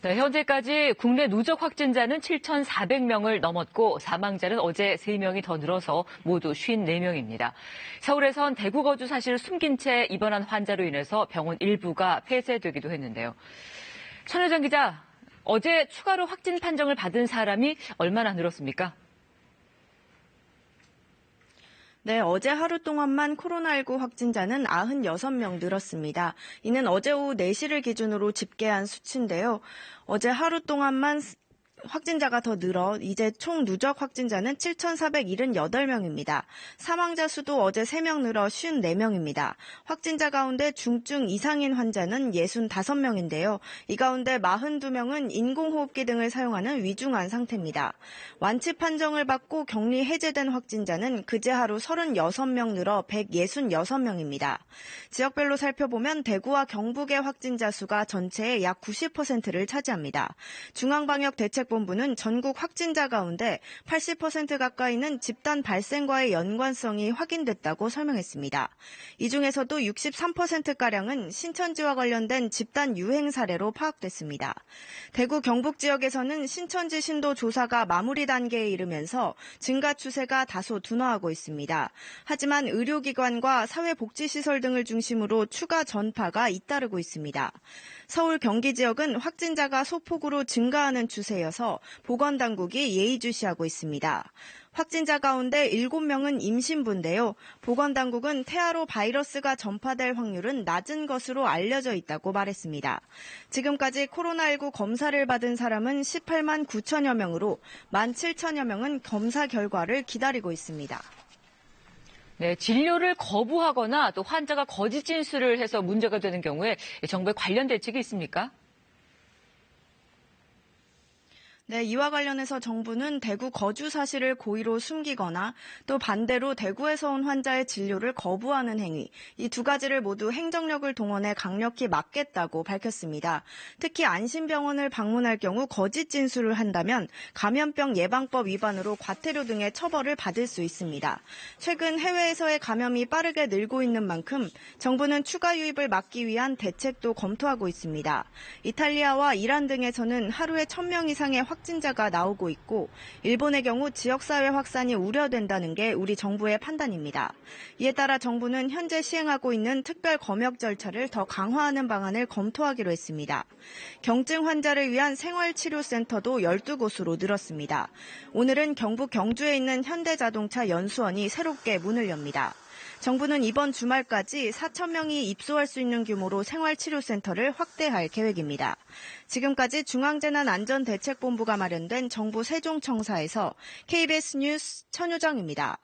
네, 현재까지 국내 누적 확진자는 7,400명을 넘었고 사망자는 어제 3명이 더 늘어서 모두 54명입니다. 서울에선 대구 거주 사실을 숨긴 채 입원한 환자로 인해서 병원 일부가 폐쇄되기도 했는데요. 천효정 기자, 어제 추가로 확진 판정을 받은 사람이 얼마나 늘었습니까? 네, 어제 하루 동안만 코로나19 확진자는 96명 늘었습니다. 이는 어제 오후 4시를 기준으로 집계한 수치인데요. 어제 하루 동안만 확진자가 더 늘어 이제 총 누적 확진자는 7,478명입니다. 사망자 수도 어제 3명 늘어 54명입니다. 확진자 가운데 중증 이상인 환자는 65명인데요. 이 가운데 42명은 인공호흡기 등을 사용하는 위중한 상태입니다. 완치 판정을 받고 격리 해제된 확진자는 그제 하루 36명 늘어 166명입니다. 지역별로 살펴보면 대구와 경북의 확진자 수가 전체의 약 90%를 차지합니다. 중앙방역대책본부는 전국 확진자 가운데 80% 가까이는 집단 발생과의 연관성이 확인됐다고 설명했습니다. 이 중에서도 63%가량은 신천지와 관련된 집단 유행 사례로 파악됐습니다. 대구 경북 지역에서는 신천지 신도 조사가 마무리 단계에 이르면서 증가 추세가 다소 둔화하고 있습니다. 하지만 의료기관과 사회복지시설 등을 중심으로 추가 전파가 잇따르고 있습니다. 서울 경기 지역은 확진자가 소폭으로 증가하는 추세여서 보건당국이 예의주시하고 있습니다. 확진자 가운데 7명은 임신부인데요. 보건당국은 태아로 바이러스가 전파될 확률은 낮은 것으로 알려져 있다고 말했습니다. 지금까지 코로나19 검사를 받은 사람은 18만 9천여 명으로 17,000여 명은 검사 결과를 기다리고 있습니다. 네, 진료를 거부하거나 또 환자가 거짓 진술을 해서 문제가 되는 경우에 정부의 관련 대책이 있습니까? 네, 이와 관련해서 정부는 대구 거주 사실을 고의로 숨기거나 또 반대로 대구에서 온 환자의 진료를 거부하는 행위, 이 두 가지를 모두 행정력을 동원해 강력히 막겠다고 밝혔습니다. 특히 안심병원을 방문할 경우 거짓 진술을 한다면 감염병 예방법 위반으로 과태료 등의 처벌을 받을 수 있습니다. 최근 해외에서의 감염이 빠르게 늘고 있는 만큼 정부는 추가 유입을 막기 위한 대책도 검토하고 있습니다. 이탈리아와 이란 등에서는 하루에 1,000명 이상의 확진자가 나오고 있고 일본의 경우 지역사회 확산이 우려된다는 게 우리 정부의 판단입니다. 이에 따라 정부는 현재 시행하고 있는 특별 검역 절차를 더 강화하는 방안을 검토하기로 했습니다. 경증 환자를 위한 생활치료센터도 12곳으로 늘었습니다. 오늘은 경북 경주에 있는 현대자동차 연수원이 새롭게 문을 엽니다. 정부는 이번 주말까지 4,000명이 입소할 수 있는 규모로 생활치료센터를 확대할 계획입니다. 지금까지 중앙재난안전대책본부가 마련된 정부 세종청사에서 KBS 뉴스 천효정입니다.